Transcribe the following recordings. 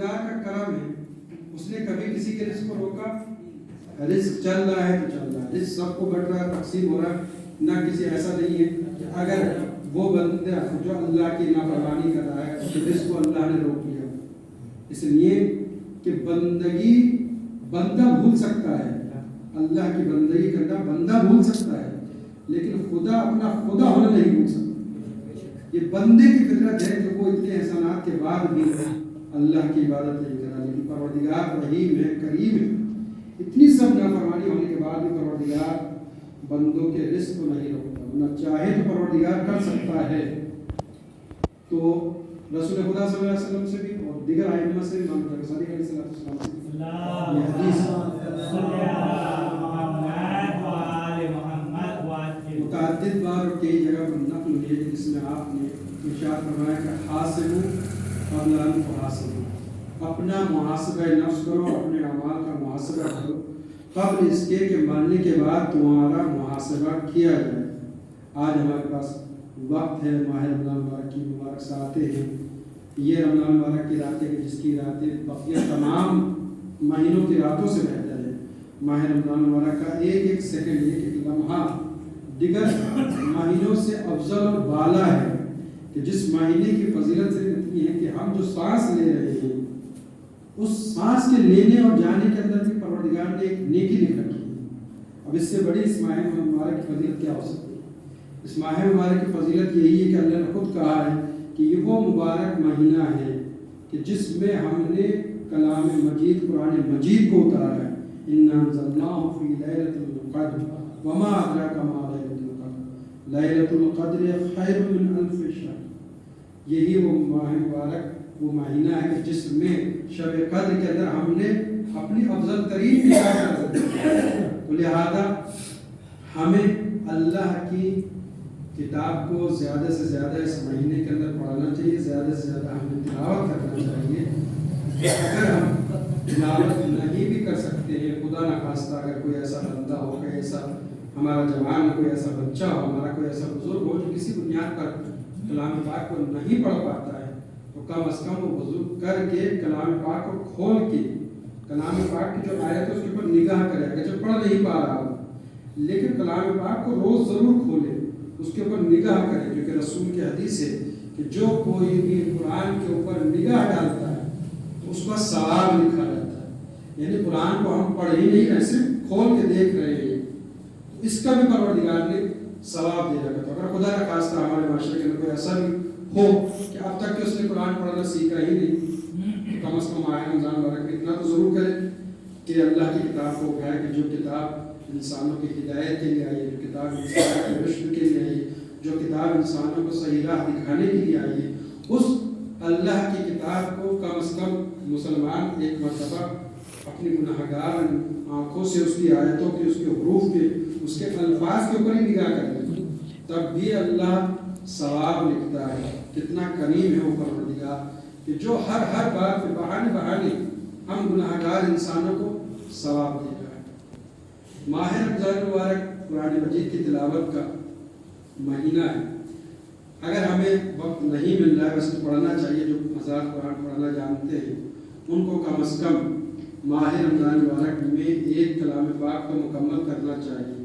پروردگار کا کرم ہے، اس نے کبھی کسی کے رزق کو روکا؟ رزق چل رہا ہے تو چل رہا ہے، رزق سب کو بٹ رہا ہے، تقسیم ہو رہا ہے، نہ کسی ایسا نہیں ہے کہ اگر وہ بندہ جو اللہ کی نافرمانی کر رہا ہے اس کے رزق کو اللہ نے روک لیا، اس لیے کہ بندگی بندہ بھول سکتا ہے، اللہ کی بندگی کرنا بندہ بھول سکتا ہے، لیکن خدا اپنا خدا ہونا نہیں بھول سکتا۔ یہ بندے کی فطرت ہے کہ وہ اتنے احسانات کے بعد بھی اللہ کی عبادت نہیں کرا، لیکن پروردگار رحیم ہے، کریم ہے، اتنی سب نافرمانی ہونے کے بعد بھی پروردگار بندوں کے رزق کو نہیں روکتا، ورنہ چاہے تو پروردگار کر سکتا ہے۔ تو رسول خدا صلی اللہ علیہ وسلم سے بھی اور دیگر ائمہ سے بھی مانتے ہیں، علیہ السلام سے یہ حدیث متعدد بار اور کئی جگہ پر نقل ہوئی ہے جس میں آپ نے ارشاد فرمایا کہ حاسبوا قبل ان تحاسبوا، اپنا محاسبہ نفس کرو، اپنے اعمال کا محاسبہ کرو قبل اس کے کہ مرنے کے بعد تمہارا محاسبہ کیا جائے۔ آج ہمارے پاس وقت ہے، ماہ رمضان مبارک کی مبارک ساعتیں ہیں، یہ رمضان مبارک کی راتیں کہ جس کی راتیں بقیہ تمام مہینوں کی راتوں سے بہتر ہے۔ ماہ رمضان مبارک کا ایک ایک سیکنڈ، ایک ایک لمحہ دیگر مہینوں سے افضل اور بالا ہے، کہ جس مہینے کی فضیلت سے اتنی ہے کہ ہم جو سانس لے رہے ہیں اس سانس کے لینے اور جانے کے اندر بھی پروردگار نے ایک نیکی لکھ رکھی ہے۔ اب اس سے بڑی اس ماہ مبارک کی فضیلت کیا ہو سکتی ہے؟ اس ماہ مبارک کی فضیلت یہی ہے کہ اللہ نے خود کہا ہے کہ یہ وہ مبارک مہینہ ہے کہ جس میں ہم نے کلام مجید قرآن مجید کو اتارا ہے۔ اِنَّا أَنزَلْنَاهُ فِي لَيْلَةِ الْقَدْرِ وَمَا أَدْرَاكَ مَا لَيْلَةُ الْقَدْرِ لَيْلَةُ الْقَدْرِ خَيْرٌ مِّنْ أَلْفِ شَهْرٍ، یہی وہ ماہ مبارک وہ مہینہ ہے کہ جس میں شب قدر کے اندر ہم نے اپنی افضل ترین نگاہ کر دی۔ لہذا ہمیں اللہ کی کتاب کو زیادہ سے زیادہ اس مہینے کے اندر پڑھنا چاہیے، زیادہ سے زیادہ ہمیں تلاوت کرنا چاہیے۔ اگر ہم تلاوت نہیں بھی کر سکتے ہیں، خدا نخواستہ اگر کوئی ایسا بندہ ہو، کوئی ایسا ہمارا جوان، کوئی ایسا بچہ ہو، ہمارا کوئی ایسا بزرگ ہو جو کسی بنیاد پر کلام پاک کو نہیں پڑھ پاتا ہے، تو کم از کم وہ وضو کر کے کلام پاک کو کھول کے کلام پاک کی جو آیت ہے اس کے اوپر نگاہ کرے گا، جو پڑھ نہیں پا رہا ہو، لیکن کلام پاک کو روز ضرور کھولے، اس کے اوپر نگاہ کرے، کیونکہ رسول کی حدیث ہے کہ جو کوئی بھی قرآن کے اوپر نگاہ ڈالتا ہے تو اس کا ثواب لکھا جاتا ہے۔ یعنی قرآن کو ہم پڑھ ہی نہیں رہے، صرف کھول کے دیکھ رہے ہیں، اس کا بھی پروردگار نے ثواب دے رکھا تھا۔ اگر خدا نہ خواستہ ہمارے معاشرے کے اندر کوئی ایسا بھی ہو کہ اب تک کہ اس نے قرآن پڑھنا سیکھا ہی نہیں، کم از کم ماہ رمضان مبارک میں اتنا تو ضرور کرے کہ اللہ کی کتاب کو اٹھائے، کہ جو کتاب انسانوں کی ہدایت کے لیے آئی ہے، جو کتاب انسانوں کی رشد کے لیے آئی ہے، جو کتاب انسانوں کو صحیح راہ دکھانے کے لیے آئی ہے، اس اللہ کی کتاب کو کم از کم مسلمان ایک مرتبہ اپنی گناہگار آنکھوں سے اس کی آیتوں کی، اس کے حروف کے، اس کے الفاظ کے اوپر ہی نگاہ کر لیں، تب بھی اللہ ثواب لکھتا ہے۔ کتنا کریم ہے وہ پروردگار کہ جو ہر بات پہ بہانے ہم گناہگار انسانوں کو ثواب دے رہا ہے۔ ماہ رمضان مبارک قرآن مجید کی تلاوت کا مہینہ ہے۔ اگر ہمیں وقت نہیں مل رہا ہے، بس پڑھنا چاہیے، جو حضرات قرآن پڑھنا جانتے ہیں ان کو کم از کم ماہ رمضان مبارک میں ایک کلام پاک کو مکمل کرنا چاہیے۔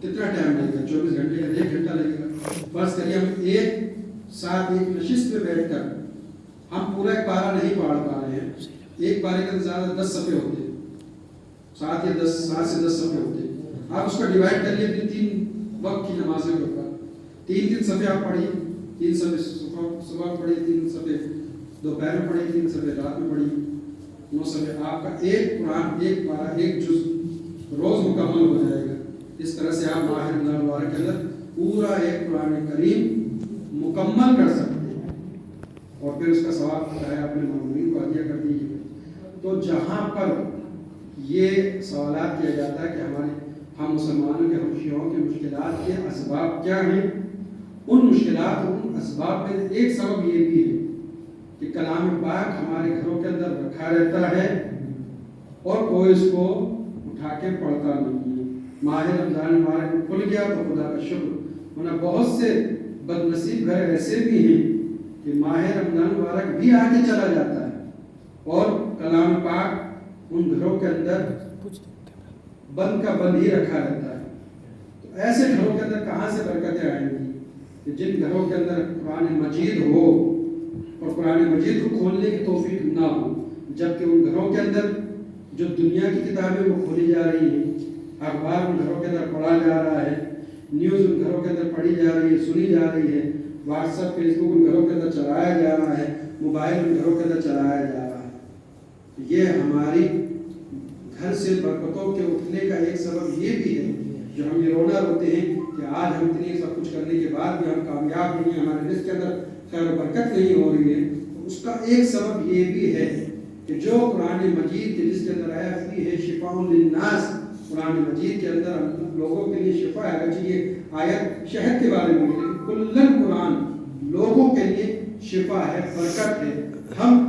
کتنا ٹائم لگے گا؟ 24 گھنٹے یا 1 گھنٹہ لگے گا؟ فرض کریے ہم ایک ساتھ ایک نشست پہ بیٹھ کر ہم پورا ایک پارہ نہیں پڑھ پا رہے ہیں، ایک پارے کے اندر زیادہ 10 صفحے ہوتے ہیں، 7 سے 10 صفحے ہوتے ہیں، آپ اس کا ڈیوائڈ کر لیے 3 وقت کی نمازیں کے اوپر، 3 صفحے آپ پڑھیے، 3 صفحے صبح پڑھیے، 3 صفحے دوپہر میں پڑھیے، 3 صفحے رات میں پڑھیے، 9 صفحے، آپ کا ایک قرآن، ایک پارہ، ایک جز روز مکمل ہو جائے گا۔ اس طرح سے آپ ماہ رمضان مبارک کے اندر پورا ایک قرآن کریم مکمل کر سکتے ہیں، اور پھر اس کا ثواب چاہے اپنے معمولین کو عطیہ کر دیجیے۔ تو جہاں پر یہ سوالات کیا جاتا ہے کہ ہم مسلمانوں کے ہم کے مشکلات کے اسباب کیا ہیں، ان مشکلات اور ان اسباب میں ایک سبب یہ بھی ہے کہ کلام پاک ہمارے گھروں کے اندر رکھا رہتا ہے اور کوئی اس کو اٹھا کے پڑھتا نہیں ہے۔ ماہ رمضان مبارک میں کھل گیا تو خدا کا شکر، ورنہ بہت سے بد نصیب گھر ایسے بھی ہیں کہ ماہ رمضان مبارک بھی آگے چلا جاتا ہے اور کلام پاک ان گھروں کے اندر بند کا بند ہی رکھا رہتا ہے. تو ایسے گھروں کے اندر کہاں سے برکتیں آئیں گی کہ جن گھروں کے اندر قرآن مجید ہو اور قرآن مجید کو کھولنے کی توفیق نہ ہو، جبکہ ان گھروں کے اندر جو دنیا کی کتابیں وہ کھولی جا رہی ہیں، اخبار ان گھروں کے اندر پڑھا جا رہا ہے، نیوز ان گھروں کے اندر پڑھی جا رہی ہے، سنی جا رہی ہے، واٹس ایپ فیس بک ان گھروں کے اندر چلایا جا رہا ہے، موبائل ان گھروں کے اندر چلایا جا رہا ہے. یہ ہماری گھر سے برکتوں کے اٹھنے کا ایک سبب یہ بھی ہے جو ہم یہ رونا روتے ہیں کہ آج ہم اتنی سب کچھ کرنے کے بعد بھی ہم کامیاب نہیں ہیں، ہمارے رزق کے اندر خیر و برکت نہیں ہو رہی ہے. تو اس کا ایک سبب یہ بھی ہے کہ جو قرآن مجید کے جس کے اندر آیا فی ہے شفاء للناس، قرآن مجید کے اندر لوگوں کے لیے شفا ہے. اگرچہ یہ آیت شہد کے بارے میں ہے، کلن قرآن لوگوں کے لیے شفا ہے، برکت ہے. ہم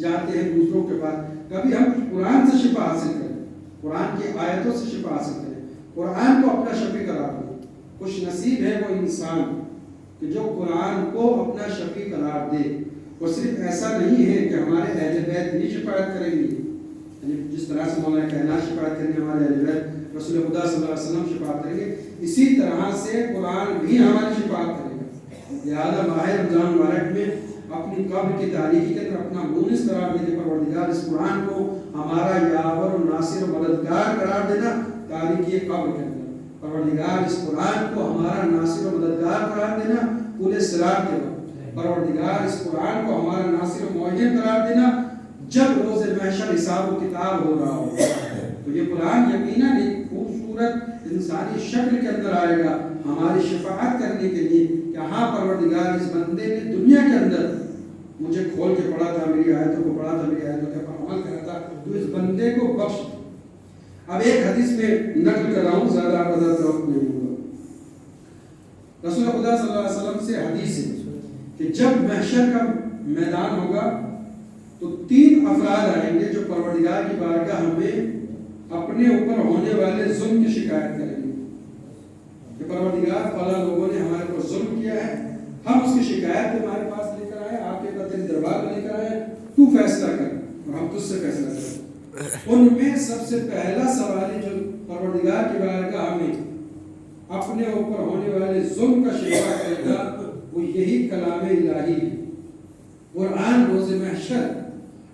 جاتے ہیں دوسروں کے پاس، کبھی ہم قرآن سے شفا حاصل کریں، قرآن کی آیتوں سے شفا حاصل کریں، قرآن کو اپنا شفیع قرار دیں. خوش نصیب ہے وہ انسان کہ جو قرآن کو اپنا شفیع قرار دے. اور صرف ایسا نہیں ہے کہ ہمارے اہل بیت بھی شفاعت کریں گے، یعنی جس طرح سے مولانا کائنات شفاعت کریں گے، ہمارے اہل بیت رسول خدا صلی اللہ علیہ وسلم شفاعت کریں گے، اسی طرح سے قرآن بھی ہماری شفاعت کرے گا. لہٰذا ماہ رمضان مبارک میں اپنی قبر کی تاریخی کے اندر اپنا مونس قرار دینے، پروردگار اس قرآن کو ہمارا یاور و ناصر و مددگار قرار دینا تاریخی قبر کے اندر. پروردگار اس قرآن کو ہمارا ناصر و مددگار قرار دینا پورے صراط کے وقت. پروردگار اس قرآن کو ہمارا ناصر و معین قرار دینا جب روز محشر حساب و کتاب ہو رہا ہو. تو یہ قرآن یقیناً ایک خوبصورت انسانی شکل کے اندر آئے گا ہماری شفاعت کرنے کے لیے کہ ہاں پروردگار اس بندے نے دنیا کے اندر مجھے کھول کے پڑھا تھا، میری آیتوں کو پڑھا تھا، میری آیتوں کے پر عمل کرا تھا، تو اس بندے کو بخش. اب ایک حدیث میں نقل کر رہا ہوں، زیادہ آپ وقت نہیں ہوگا. رسول خدا صلی اللہ علیہ وسلم سے حدیث ہے کہ جب محشر کا میدان ہوگا تو 3 افراد آئیں گے جو پروردگار کی بارگاہ میں اپنے اوپر ہونے والے ظلم کی شکایت کریں گے کہ پروردگار فلاں لوگوں نے ہمارے اوپر ظلم کیا ہے، ہم اس کی شکایت تمہارے پاس لے کر آئے، آپ کے تیرے دربار میں لے کر آئے، تو فیصلہ کر اور ہم تجھ سے فیصلہ کریں. ان میں سب سے پہلا سوال جو پروردگار کی بارگاہ میں اپنے اوپر ہونے والے ظلم کا شکایہ کرے گا وہ یہی کلام الہی ہے. قرآن روز محشر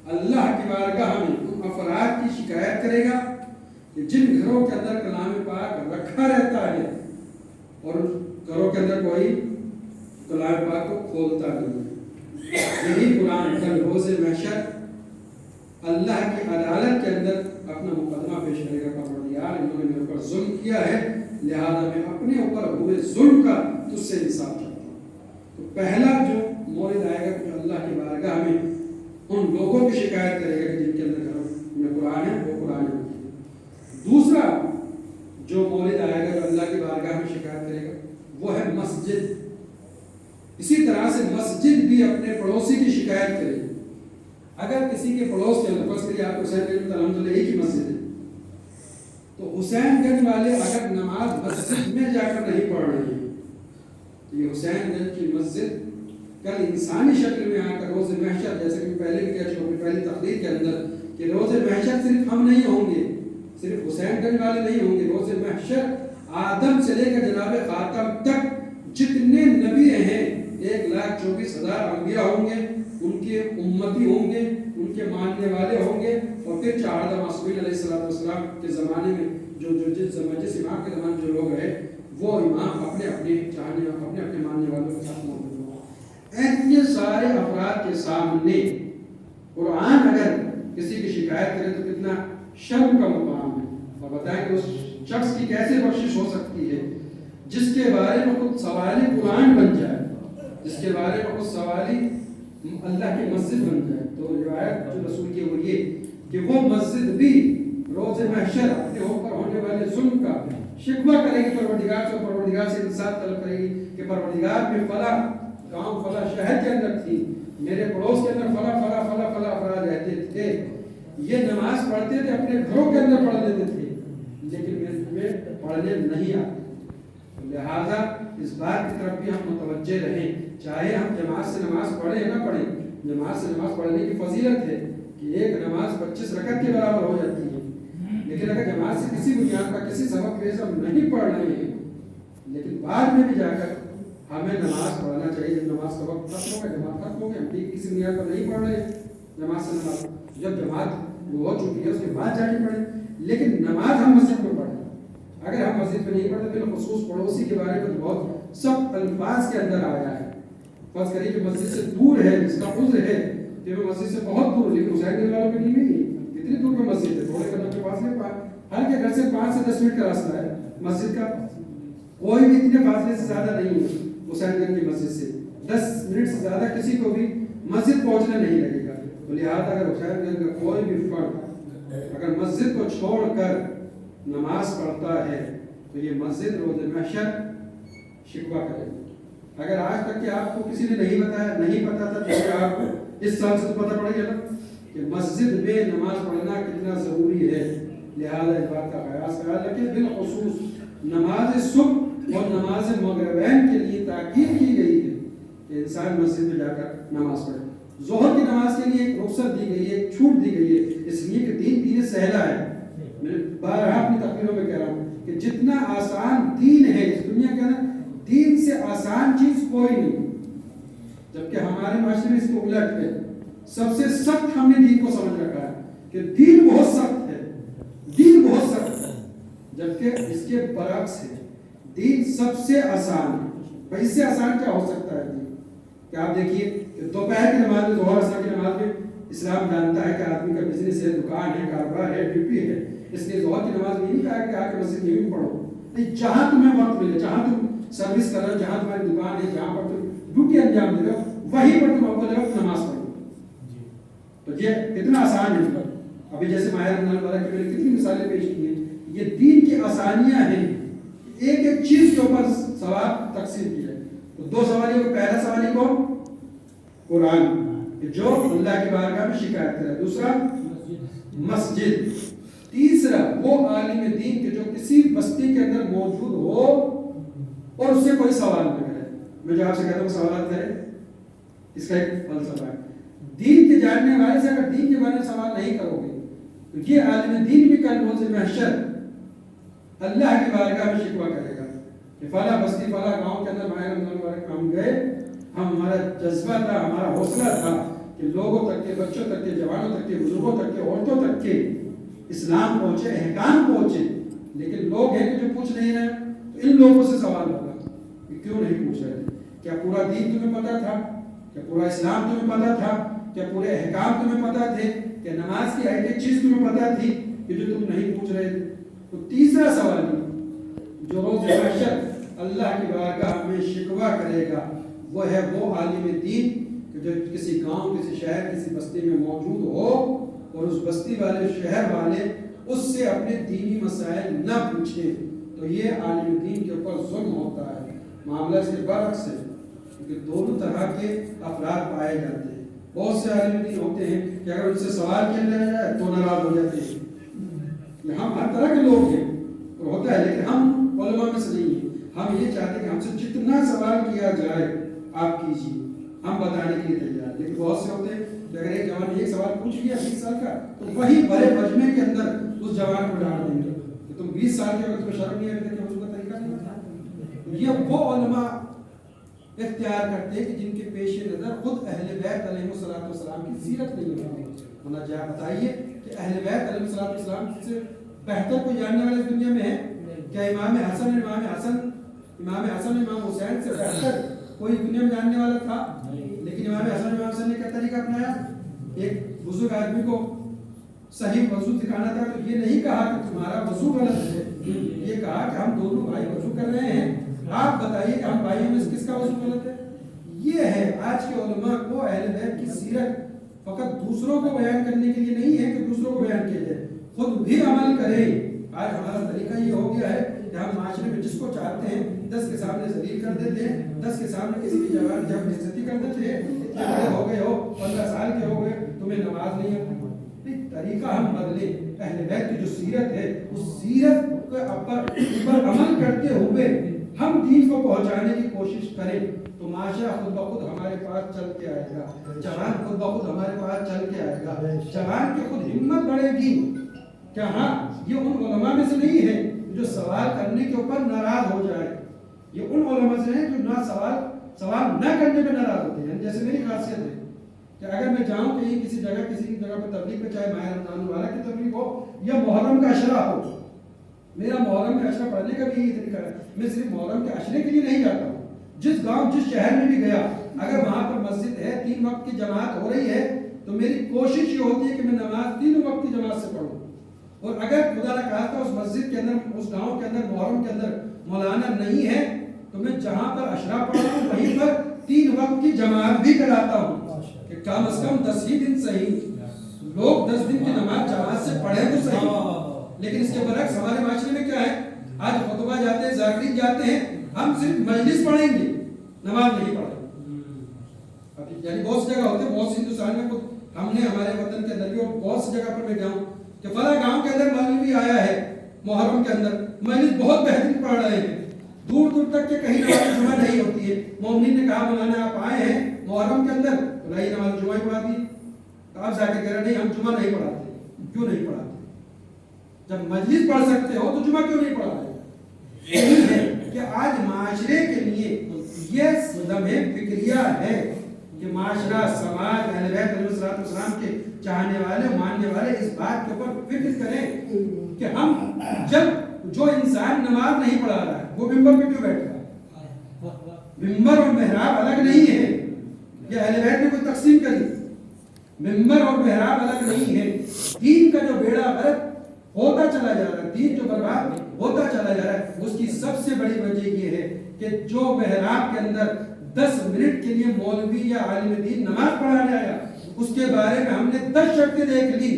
اللہ کی بارگاہ میں ان افراد کی شکایت کرے گا کہ جن گھروں کے اندر کلام پاک رکھا رہتا ہے اور گھروں کے اندر کوئی کلام پاک کو کھولتا نہیں ہے. یہی قرآن کل روز محشر اللہ کی عدالت کے اندر اپنا مقدمہ پیش کرے گا. پروردگار انہوں نے میرے اوپر ظلم کیا ہے، لہذا میں اپنے اوپر ہوئے ظلم کا تجھ سے حساب چاہتا ہوں. تو پہلا جو مورد آئے گا کہ اللہ کی بارگاہ میں ان لوگوں کی شکایت کرے گا کہ جن کے اندر گھروں میں قرآن ہے وہ قرآن ہے. دوسرا جو مورد آئے گا جو اللہ کی بارگاہ میں شکایت کرے گا وہ ہے مسجد. اسی طرح سے مسجد بھی اپنے پڑوسی کی شکایت کرے گی. اگر کسی کے پڑوس کے اندر فرض کریے آپ حسین گنج میں الحمدللہ ایک ہی مسجد ہے، تو حسین گنج والے اگر نماز مسجد میں جا کر نہیں پڑھ رہے ہیں تو یہ حسین گنج کی مسجد کل انسانی شکل میں آ کر روز محشر، جیسے کہ پہلے بھی کہہ چکا پہلی تقریر کے اندر کہ روز محشر صرف ہم نہیں ہوں گے، صرف حسین گنج والے نہیں ہوں گے. روز محشر آدم سے لے کر جناب خاتم تک جتنے نبی ہیں 1,24,000 انبیاء ہوں گے، ان کے امتی ہوں گے، ان کے ماننے والے ہوں گے. اور پھر 4 معصومین علیہ السلام کے زمانے میں جس امام کے زمانے جو لوگ رہے وہ امام اپنے اپنے چاہنے اپنے اپنے ماننے والوں کے ساتھ موجود ہوں. اتنے سارے افراد کے سامنے قرآن اگر کسی کی شکایت کرے تو کتنا شرم کا مقام ہے. اور بتائیں کہ اس شخص کی کیسے بخشش ہو سکتی ہے جس کے بارے میں خود سوالی قرآن بن جائے، جس کے بارے میں خود سوالی اللہ کی مسجد بن جائے. تو روایت جو رسول کی وہ یہ کہ وہ مسجد بھی روز محشر اپنے اوپر ہونے والے ظلم کا شکوہ کرے گی پروردگار سے، پروردگار سے انصاف طلب کرے گی کہ پروردگار میں فلاں گاؤں فلاں شہر کے اندر تھی، میرے پڑوس کے اندر فلاں فلاں فلاں فلاں افراد رہتے تھے، یہ نماز پڑھتے تھے، اپنے گھروں کے اندر پڑھ لیتے تھے، لیکن میں پڑھنے نہیں آتے. لہذا اس بات کی طرف بھی ہم متوجہ رہیں، چاہے ہم جماعت سے نماز پڑھیں نہ پڑھیں. جماعت سے نماز پڑھنے کی فضیلت ہے کہ 25 رکعت کے برابر ہو جاتی ہے. لیکن اگر جماعت سے کسی بنیاد کا کسی سبب کی وجہ سے ہم نہیں پڑھ رہے ہیں، لیکن بعد میں بھی جا کر ہمیں نماز پڑھنا چاہیے. جب نماز کا وقت ختم ہو گیا، جماعت ختم ہو گیا، ہم ٹھیک کسی بنیاد پر نہیں پڑھ رہے ہیں جماعت سے نماز، جب جماعت ہو چکی ہے اس کے بعد جا کے پڑھیں. لیکن نماز ہم مسجد میں پڑھیں. اگر ہم مسجد میں نہیں پڑھتے، بالخصوص پڑوسی کے بارے میں بہت سخت الفاظ کے اندر آیا ہے. فرض کریے کہ مسجد سے دور ہے، جس کا عذر ہے کہ وہ مسجد سے بہت دور، لیکن حسین گنج والوں کے لیے نہیں ہے، اتنی دور پہ مسجد ہے، تھوڑے قدم کے پاس ہے، ہر کے گھر سے 5 سے 10 منٹ کا راستہ ہے مسجد کا. کوئی بھی اتنے فاصلے سے زیادہ نہیں ہے حسین گنج کی مسجد سے. 10 منٹ سے زیادہ کسی کو بھی مسجد پہنچنے نہیں لگے گا. تو لہٰذا اگر حسین گنج کا کوئی بھی فرد اگر مسجد کو چھوڑ کر نماز پڑھتا ہے تو یہ مسجد روز محشر شکوہ کرے. اگر آج تک کہ آپ کو کسی نے نہیں بتایا، نہیں پتا تھا، تو آپ کو اس سال سے تو پتہ پڑ گیا نا کہ مسجد میں نماز پڑھنا کتنا ضروری ہے. لہذا اس بات کا خیال رکھیں. بالخصوص نماز صبح اور نماز مغربین کے لیے تاکید کی گئی ہے کہ انسان مسجد میں جا کر نماز پڑھے. ظہر کی نماز کے لیے ایک رخصت دی گئی ہے، ایک چھوٹ دی گئی ہے، اس لیے کہ دین سہلا ہے. میں بارہا اپنی تقریروں میں کہہ رہا ہوں کہ جتنا آسان دین ہے اس دنیا کا نا، دین سے آسان چیز کوئی نہیں. جبکہ ہمارے معاشرے میں اس کو الٹ ہے. سب سے سخت ہم نے دین کو سمجھ رکھا ہے کہ دین بہت سخت ہے، دین بہت سخت ہے، جبکہ اس کے برعکس ہے. دین سب سے آسان ہے. بھائی اس سے آسان کیا ہو سکتا ہے دین؟ کہ آپ دیکھیے کہ دوپہر کی نماز میں، ظہر اثر کی نماز میں اسلام جانتا ہے کہ آدمی کا بزنس ہے، دکان ہے، کاروبار ہے، ڈیوٹی ہے، اس لیے ظہر کی نماز میں نہیں کہا کہ آ کے مسجد میں بھی پڑھو. جہاں تمہیں وقت ملے، جہاں تم سروس کر رہے ہو، جہاں تمہاری دکان ہے، جہاں پر تم ڈیوٹی انجام دے رہے ہو، وہیں پر تم اول وقت نماز پڑھو. تو یہ کتنا آسان ہے. ابھی جیسے ماہ رمضان مبارک کی میں نے کتنی مثالیں پیش کی ہیں. یہ دین کی آسانیاں ہیں. ایک ایک چیز کے اوپر ثواب تقسیم کیا ہے. تو 2 سوالی کو، پہلا سوالی کو قرآن جو اللہ کی بارگاہ میں شکایت کرے، دوسرا مسجد، تیسرا وہ عالم دین کہ جو کسی بستی کے اندر موجود ہو اور اس سے کوئی سوال نہ کرے. میں جو آپ سے کہتا ہوں سوالات کرے، اس کا ایک فلسفہ ہے. دین کے جاننے والے سے اگر دین کے بارے میں سوال نہیں کرو گے تو یہ عالم دین بھی کل روز محشر اللہ کی بارگاہ میں شکوہ کرے گا کہ فلاں بستی فلاں گاؤں کے اندر ماہ رمضان مبارک ہم گئے، ہمارا جذبہ تھا، ہمارا حوصلہ تھا کہ لوگوں تک کے، بچوں تک کے، جوانوں تک کے، بزرگوں تک کے، عورتوں تک کے اسلام پہنچے، احکام پہنچے، لیکن لوگ ہیں کہ جو پوچھ نہیں رہے. تو ان لوگوں سے سوال ہوگا کہ کیوں نہیں پوچھ رہے تھے؟ کیا پورا دین تمہیں پتا تھا؟ کیا پورا اسلام تمہیں پتا تھا؟ کیا پورے احکام تمہیں پتا تھے؟ کیا نماز کی ایک چیز تمہیں پتا تھی کہ جو تم نہیں پوچھ رہے تھے؟ تو تیسرا سوال جو روز محشر اللہ کی بارگاہ میں شکوہ کرے گا وہ ہے وہ عالم دین کہ جو کسی گاؤں، کسی شہر، کسی بستی میں موجود ہو اور اس بستی والے، شہر والے اس سے اپنے دینی مسائل نہ پوچھیں. تو یہ عالم دین کے اوپر ظلم ہوتا ہے. معاملہ اس کے برعکس ہے کیونکہ دونوں طرح کے افراد پائے جاتے ہیں. بہت سے عالم دین ہوتے ہیں کہ اگر ان سے سوال کیا جائے تو ناراض ہو جاتے ہیں. ہم ہر طرح کے لوگ ہیں اور ہوتا ہے، لیکن ہم علماء میں سے نہیں ہیں. ہم یہ چاہتے ہیں کہ ہم سے جتنا سوال کیا جائے آپ کیجیے، ہم بتانے کے لیے تیار. لیکن بہت سے ہوتے ہیں کہ اگر ایک جوان ایک سوال پوچھ لیا 20 سال کا تو وہی بڑے مجمع کے اندر اس جوان کو ڈال دیں گے کہ تم 20 سال کے وقت میں شرم نہیں آئے کہ اس کا طریقہ نہیں تھا. یہ وہ علماء اختیار کرتے ہیں کہ جن کے پیش نظر خود اہل بیت علیہ السلام کی سیرت نہیں ہوتی. ہونا چاہیے. بتائیے کہ اہل بیت علیہ السلام سے بہتر کوئی جاننے والے اس دنیا میں ہے کیا؟ امام حسن امام حسین سے بہتر کوئی دنیا میں جاننے والا تھا؟ لیکن امام حسن نے کیا طریقہ اپنایا؟ ایک بزرگ آدمی کو صحیح وضو سکھانا تھا تو یہ نہیں کہا کہ تمہارا وضو غلط ہے، یہ کہا کہ ہم دونوں بھائی وضو کر رہے ہیں، آپ بتائیے کہ ہم بھائیوں میں سے کس کا وضو غلط ہے. یہ ہے آج کے علماء کو اہل بیت کی سیرت فقط دوسروں کو بیان کرنے کے لیے نہیں ہے کہ دوسروں کو بیان کیا جائے، خود بھی عمل کریں. آج ہمارا طریقہ یہ ہو گیا ہے کہ ہم معاشرے میں جس کو چاہتے ہیں 10 کے سامنے ذلیل کر دیتے ہیں، 10 کے سامنے کسی کی جوان جب بےعزتی کر دیتے ہیں. اتنے ہو گئے ہو، 15 سال کے ہو گئے، تمہیں نماز نہیں آتی. طریقہ ہم بدلے. اہل بیت کی جو سیرت ہے اس سیرت کے اوپر عمل کرتے ہوئے ہم دین کو پہنچانے کی کوشش کریں تو معاشرہ خود بخود ہمارے پاس چل کے آئے گا، جوان خود بخود ہمارے پاس چل کے آئے گا، جوان کی خود ہمت بڑھے گی کہ ہاں یہ ان علماء میں سے نہیں ہے جو سوال کرنے کے اوپر ناراض ہو جائے، یہ ان علماء سے ہیں جو نہ سوال نہ کرنے پہ ناراض ہوتے ہیں. جیسے میری خاصیت ہے کہ اگر میں جاؤں کہیں کسی کی جگہ پہ تبلیغ پہ، چاہے ماہ رمضان مبارک کی تبلیغ ہو یا محرم کا عشرہ ہو، میرا محرم کا عشرہ پڑھنے کا بھی یہی طریقہ ہے، میں صرف محرم کے عشرے کے لیے نہیں جاتا ہوں. جس گاؤں جس شہر میں بھی گیا، اگر وہاں پر مسجد ہے، 3 وقت کی جماعت ہو رہی ہے، تو میری کوشش یہ ہوتی ہے کہ میں نماز 3 وقت کی جماعت سے پڑھوں. اور اگر خدا نہ خواستہ اس مسجد کے اندر، اس گاؤں کے اندر، محرم کے اندر مولانا نہیں ہے، تو میں جہاں پر عشرہ پڑھا ہوں وہیں پر 3 وقت کی جماعت بھی کراتا ہوں کہ کم از کم 10 ہی دن صحیح لوگ 10 دن کی نماز جماعت سے پڑھیں تو صحیح. لیکن اس کے برعکس ہمارے معاشرے میں کیا ہے، آج خطبہ جاتے ہیں، ذاکرین جاتے ہیں، ہم صرف مجلس پڑھیں گے، نماز نہیں پڑھیں. یعنی بہت سی جگہ ہوتے ہیں، بہت سی ہندوستان میں خود ہم نے ہمارے وطن کے اندر بھی، اور بہت سی جگہ پر میں گیا ہوں کہ فلاں گاؤں کے اندر مولوی آیا ہے محرم کے اندر، مجلس بہت بہترین پڑھ رہے ہیں، دور دور تک کہ کہیں نماز جمعہ نہیں ہوتی ہے. مومنین نے کہا مولانا آپ آئے ہیں محرم کے اندر، تو نہیں نماز جمعہ ہی پڑھا دی. تو آپ جا کے کہہ رہے نہیں ہم جمعہ نہیں پڑھاتے. کیوں نہیں پڑھاتے؟ جب مجلس پڑھ سکتے ہو تو جمعہ کیوں نہیں پڑھا رہے؟ یہی ہے کہ آج معاشرے کے لیے یہ لمحے فکریہ ہے کہ معاشرہ، سماج، اہل بیت علیہ السلام کے چاہنے والے، ماننے والے اس بات کے اوپر فکر کریں کہ ہم جب جو انسان نماز نہیں پڑھا رہا ہے وہ ممبر پہ کیوں بیٹھ رہا ہے؟ ممبر اور محراب الگ نہیں ہے. یہ اہل بیت نے کوئی تقسیم کری، ممبر اور محراب الگ نہیں ہے. دین کا جو بیڑا غرق ہوتا چلا جا رہا ہے، دین جو برباد ہوتا چلا جا رہا ہے، اس کی سب سے بڑی وجہ یہ ہے کہ جو محراب کے اندر 10 منٹ کے لیے مولوی یا عالم دین نماز پڑھانے آیا، اس کے بارے میں ہم نے 10 شرطیں دیکھ لی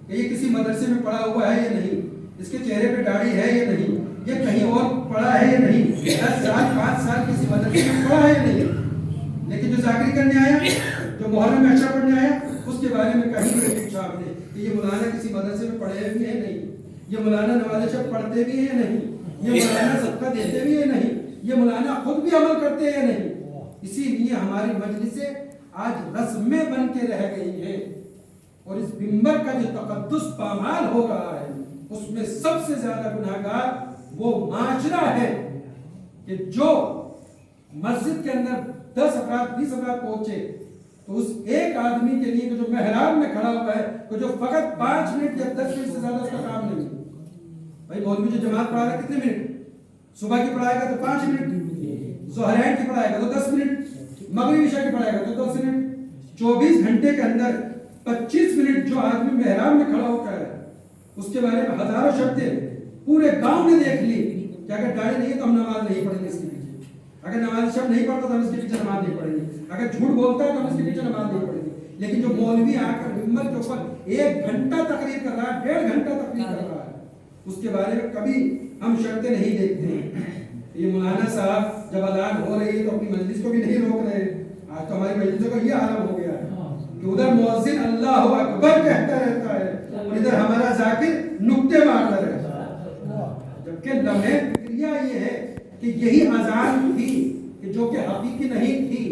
کہ یہ کسی مدرسے میں پڑھا ہوا ہے یا نہیں، اس کے چہرے پہ داڑھی ہے یا نہیں، یہ کہیں اور پڑھا ہے یا نہیں، 10 سال 5 سال کسی مدرسے میں پڑھا ہے یا نہیں. لیکن جو ذاکری کرنے آیا، جو محرم میں عشرہ پڑھنے آیا، اس کے بارے میں کہیں نہیں پوچھا آپ نے کہ یہ مولانا کسی مدرسے میں پڑھے بھی ہیں نہیں، یہ مولانا نماز شب پڑھتے بھی ہیں نہیں، یہ مولانا صدقہ دیتے بھی ہیں نہیں، یہ مولانا خود بھی عمل کرتے ہیں نہیں. اسی لیے ہماری مجلسیں آج رسمیں بن کے رہ گئی ہیں، اور اس منبر کا جو تقدس پامال ہو رہا ہے اس میں سب سے زیادہ گناہگار وہ معاشرہ ہے کہ جو مسجد کے اندر 10 افراد 20 افراد پہنچے تو اس ایک آدمی کے لیے جو محراب میں کھڑا ہوا ہے، کہ جو فقط 5 منٹ یا 10 منٹ سے زیادہ اس کا کام نہیں. بھائی مولوی جو جماعت پڑھا رہا ہے کتنے منٹ؟ صبح کی پڑھائے گا تو 5 منٹ، ظہرین کی پڑھائے گا تو 10 منٹ، مغرب عشاء کی پڑھائے گا تو 10 منٹ. 24 گھنٹے کے اندر 25 منٹ جو آدمی محراب میں کھڑا ہو کر ہے، اس کے بارے میں ہزاروں شرطیں پورے گاؤں نے دیکھ لی کہ اگر داڑھی نہیں ہے تو ہم نماز نہیں پڑھیں گے اس کے پیچھے، اگر نماز شب نہیں پڑھتا تو ہم اس کے پیچھے نماز نہیں پڑھیں گے، اگر جھوٹ بولتا ہے تو ہم اس کے پیچھے نماز نہیں پڑھیں گے. لیکن جو مولوی آ کر منبر کے اوپر 1 گھنٹہ تقریر کر رہا ہے، 1.5 گھنٹہ تقریر کر رہا ہے، اس کے بارے میں کبھی ہم شرطیں نہیں دیکھتے ہیں. یہ مولانا صاحب جب اذان ہو رہی ہے تو اپنی مجلس کو بھی نہیں روک رہے. آج تو ہماری مجلسوں کا یہ عالم ہو گیا ہے کہ ادھر مؤذن اللہ اکبر کہتا رہتا ہے اور ادھر ہمارا ذاکر نکتے مارتا رہتا ہے. جبکہ لمحے فکریہ یہ ہے کہ یہی اذان تھی کہ جو کہ حقیقی نہیں تھی،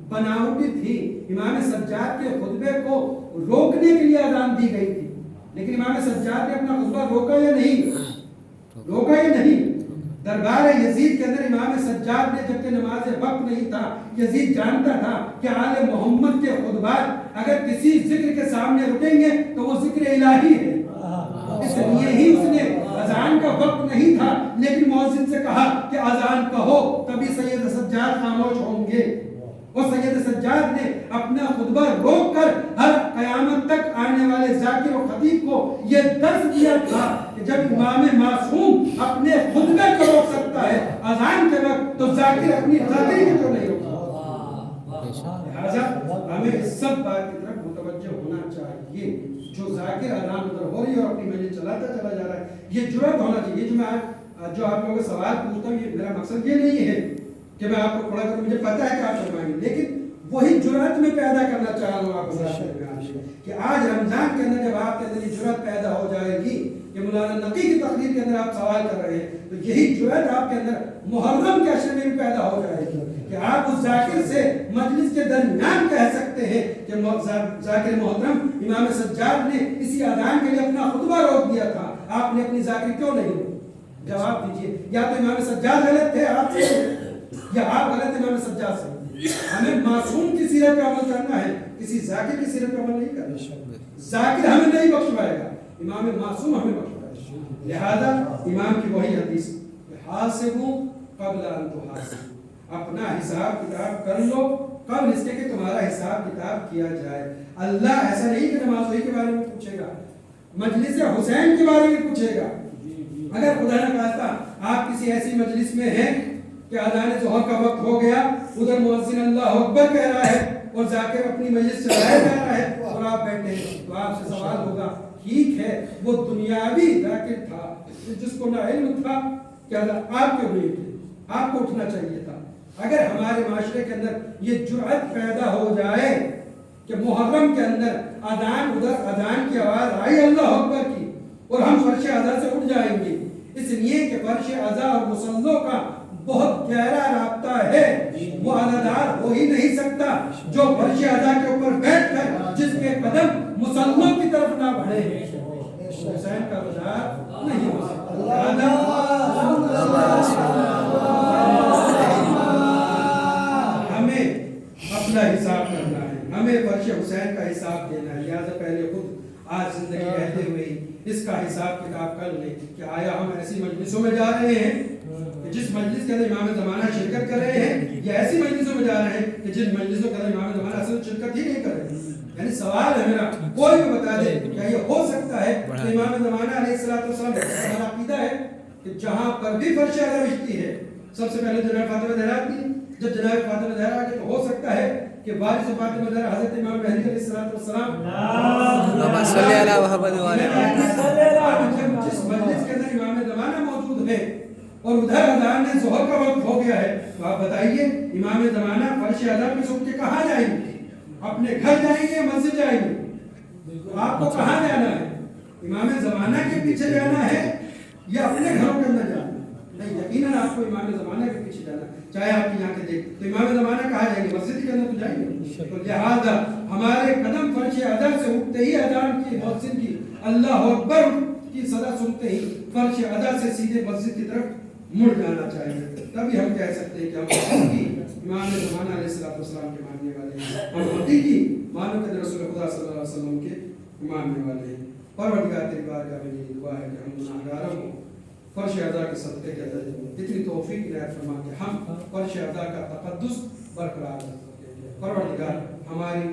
بناوٹی تھی. امام سجاد کے خطبے کو روکنے کے لیے اذان دی گئی تھی، لیکن امام سجاد نے اپنا خطبہ روکا یا نہیں؟ روکا یا نہیں؟ دربار یزید کے اندر امام سجاد نے جبکہ نماز وقت نہیں تھا، یزید جانتا تھا کہ آل محمد کے خطبات اگر کسی ذکر کے سامنے رکیں گے تو وہ ذکر الہی ہے. اس لیے ہی اس نے اذان کا وقت نہیں تھا لیکن مؤذن سے کہا کہ اذان کہو، تبھی سید سجاد خاموش ہوں گے. اور سید سجاد نے اپنا خطبہ روک کر ہر قیامت تک آنے والے ذاکر و خطیب کو یہ درس دیا تھا کہ جب امام معصوم اپنے خطبے کو روک سکتا ہے اذان کے وقت تو ذاکر اپنی ذاکری کو کیوں نہیں روک سکتا؟ لہٰذا ہمیں اس سب بات کی طرف متوجہ ہونا چاہیے. جو ذاکر اذان ادھر ہو رہی ہے اور اپنی مجلس چلاتا چلا جا رہا ہے، یہ جرأت ہونا چاہیے. جو آپ لوگوں سے سوال پوچھتا ہوں، یہ میرا مقصد یہ نہیں ہے کہ میں آپ کو پڑھا کروں، مجھے پتا ہے کہ آپ شرمائیں گے، لیکن وہی جرأت میں پیدا کرنا چاہ رہا ہوں آپ کو کہ آج رمضان کے اندر جب آپ کے اندر یہ جرأت پیدا ہو جائے گی کہ مولانا نقی کی تقریر کے اندر آپ سوال کر رہے ہیں، تو یہی جرأت آپ کے اندر محرم کے عشر میں بھی پیدا ہو جائے گی کہ آپ اس ذاکر سے مجلس کے درمیان کہہ سکتے ہیں کہ ذاکر محترم امام سجاد نے اسی اذان کے لیے اپنا خطبہ روک دیا تھا، آپ نے اپنی ذاکر کیوں نہیں روکی؟ جواب دیجئے، یا تو امام سجاد غلط تھے آپ سے، یا آپ غلط امام سجاد سے۔ ہمیں معصوم کی سیرت پہ عمل کرنا ہے، کسی ذاکر کی سیرت پہ عمل نہیں کرنا۔ ذاکر ہمیں نہیں بخشوائے گا، امام معصوم ہمیں بخشوائے گا۔ لہذا امام کی وہی حدیث، حاسبوا قبل ان تحاسبوا، اپنا حساب کتاب کر لو قبل اس کے کہ تمہارا حساب کتاب کیا جائے۔ اللہ ایسا نہیں کہ نماز کے بارے میں پوچھے گا، مجلس حسین کے بارے میں پوچھے گا۔ اگر خدا نہ خواستہ آپ کسی ایسی مجلس میں ہیں کہ اذان ظہر کا وقت ہو گیا، ادھر مؤذن اللہ اکبر کہہ رہا ہے اور ذاکر اپنی مجلس چلایا جا رہا ہے اور آپ بیٹھے ہیں، تو آپ سے سوال ہوگا، ٹھیک ہے وہ دنیاوی ذاکر تھا جس کو نہ علم تھا، کیا آپ کیوں نہیں تھے؟ آپ کو اٹھنا چاہیے تھا۔ اگر ہمارے معاشرے کے اندر یہ جرأت پیدا ہو جائے کہ محرم کے اندر اذان، ادھر اذان کی آواز آئی اللہ اکبر کی اور ہم فرش اذان سے اٹھ جائیں گے، اس لیے کہ فرش اذان اور مصلوں کا بہت گہرا رابطہ ہے، وہ ادادار ہو ہی نہیں سکتا جو فرش اذان کے اوپر بیٹھ کر جس کے قدم مصلوں کی طرف نہ بڑھے، حسین کا ادادار نہیں ہو سکتا۔ ہمیں اپنا حساب کرنا ہے، ہمیں فرش حسین کا حساب دینا ہے، لہذا پہلے خود آج زندگی رہتے ہوئے اس کا حساب کتاب کر لیں کہ آیا ہم ایسی مجلسوں میں جا رہے ہیں کہ جس مجلس کے اندر امام زمانہ شرکت کر رہے ہیں، یا ایسی مجلسوں میں جا رہے ہیں کہ جن مجلسوں کے اندر امام زمانہ اصل شرکت ہی نہیں کر رہے ہیں۔ یعنی سوال ہے میرا، کوئی بھی بتا دے کیا یہ ہو سکتا ہے کہ امام زمانہ علیہ السلام ہمارا عقیدہ ہے کہ جہاں پر بھی فرش اعظم بچتی ہے سب سے پہلے جناب فاطمہ زہرا کی، جب جناب فاطمہ زہرا کی تو ہو سکتا ہے کہ وارث فاطمہ زہرا حضرت امام مہدی علیہ السلام اللهم صل على محمد وعلى جس مجلس کے اندر امام زمانہ موجود ہے اور ادھر اذان ظہر کا وقت ہو گیا ہے، تو آپ بتائیے امام زمانہ فرش اعظم پہ سن کے کہاں جائیں گے؟ اپنے گھر جائیں گے، مسجد جائیں گے؟ تو آپ کو کہاں جانا ہے؟ امام زمانہ کے پیچھے جانا ہے یا اپنے گھروں کے اندر جانا ہے؟ نہیں، یقیناً آپ کو امام زمانہ کے پیچھے جانا ہے، چاہے آپ کی آنکھیں دیکھ تو امام زمانہ کہاں جائیں گے؟ مسجد کے اندر تو جائیں گے۔ تو لہٰذا ہمارے قدم فرش اذان سے اٹھتے ہی اذان کی مؤذن کی اللہ اکبر کی صدا سنتے ہی فرش اذان سے سیدھے مسجد کی طرف مڑ جانا چاہیے، تبھی ہم کہہ سکتے ہیں کہ ہم حقیقی امام زمانہ علیہ السلام کے ماننے والے ہیں، ہم حقیقی مانو کہ رسول خدا صلی اللہ علیہ وسلم کے ماننے والے ہیں۔ پروردگار تیری بارگاہ میں یہ دعا ہے کہ ہم گناہگاروں کو فرش اذان کے صدقے کے اندر اتنی توفیق عنایت فرما کہ ہم فرش اذان کا تقدس برقرار رکھ سکیں۔ پروردگار ہماری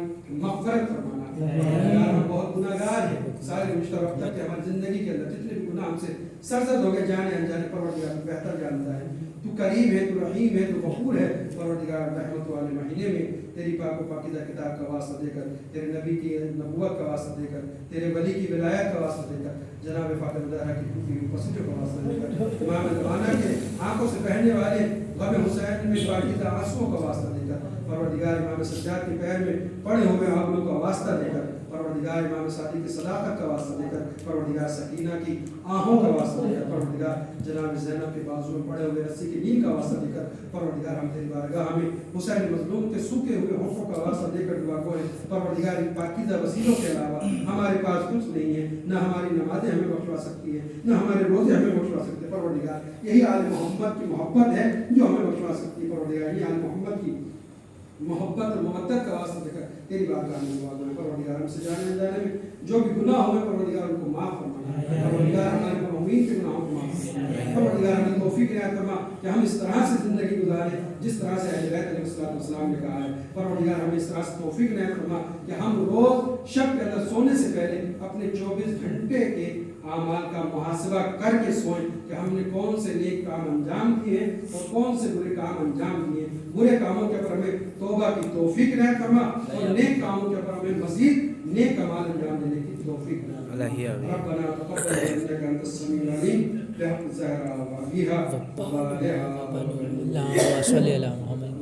مغفرت فرمانا، پروردگار ہم بہت گناہگار ہیں، سارے گزشتہ وقت تک کہ ہماری زندگی کے اندر جتنے بھی گناہ ہم سے سرزد ہو گئے جانے انجانے، پروردگار تو بہتر جانتا ہے، تو کریم ہے، تو رحیم ہے، تو غفور ہے۔ پروردگار رحمت والے مہینے میں تیری پاک و پاکیزہ کتاب کا واسطہ دے کر، تیرے نبی کی نبوت کا واسطہ دے کر، تیرے ولی کی ولایت کا واسطہ دے کر، جناب فاطمہ زہرا کی ٹوٹی ہوئی پسلیوں کا واسطہ دے کر، امام زمانہ کے آنکھوں سے بہنے والے غم حسین میں پاکیزہ آنسوؤں کا واسطہ دے کر، پروردگار امام سجاد کے پیر میں پڑے ہوئے آنکھوں کا واسطہ دے کر، پروردگار امام صادق کی صداقت کا واسطہ دے کر، پروردگار سکینہ کی آہوں کا واسطہ دے کر، پروردگار جناب زینب کے بازو میں پڑے ہوئے رسی کی نیند کا واسطہ دے کر، پروردگار ہم تیری بارگاہ میں حسین مظلوم کے سوکھے ہوئے ہونٹوں کا واسطہ دے کر دعا کو ہے، پروردگار ان پاکیزہ وسیلوں کے علاوہ ہمارے پاس کچھ نہیں ہے، نہ ہماری نمازیں ہمیں بخشوا سکتی ہیں، نہ ہمارے روزے ہمیں بخشوا سکتے ہیں۔ پروردگار یہی آل محمد کی محبت ہے جو ہمیں بخشوا سکتی ہے۔ پروردگار یہ آل محمد کی محبت اور مودت کا واسطہ دے کر تیری بارگاہ میں دعا کریں۔ پروردگار ہم سے جانے انجانے میں جو بھی گناہ ہوئے پروردگار ان کو معاف فرما، پروردگار ہمارے مرحومین کے گناہوں کو معاف فرما، پروردگار ہمیں توفیق عنایت فرما کہ ہم اس طرح سے زندگی گزاریں جس طرح سے اہل بیت علیہ السلام نے کہا ہے۔ پروردگار ہمیں اس طرح سے توفیق عنایت فرما کہ ہم روز شب کے اندر سونے سے پہلے اپنے 24 گھنٹے کے اعمال کا محاسبہ کر کے سوئیں کہ ہم نے کون سے نیک کام انجام دیے ہیں اور کون سے برے کام انجام دیے ہیں۔ برے کاموں کے اوپر ہمیں توبہ کی توفیق عنایت فرما اور نیک کاموں کے اوپر ہمیں مزید نیک اعمال انجام دینے کی توفیق عنایت فرما۔ ربنا تقبل انك انت السميع العليم بحق الزهراء وابيها وبارها اللهم صل على محمد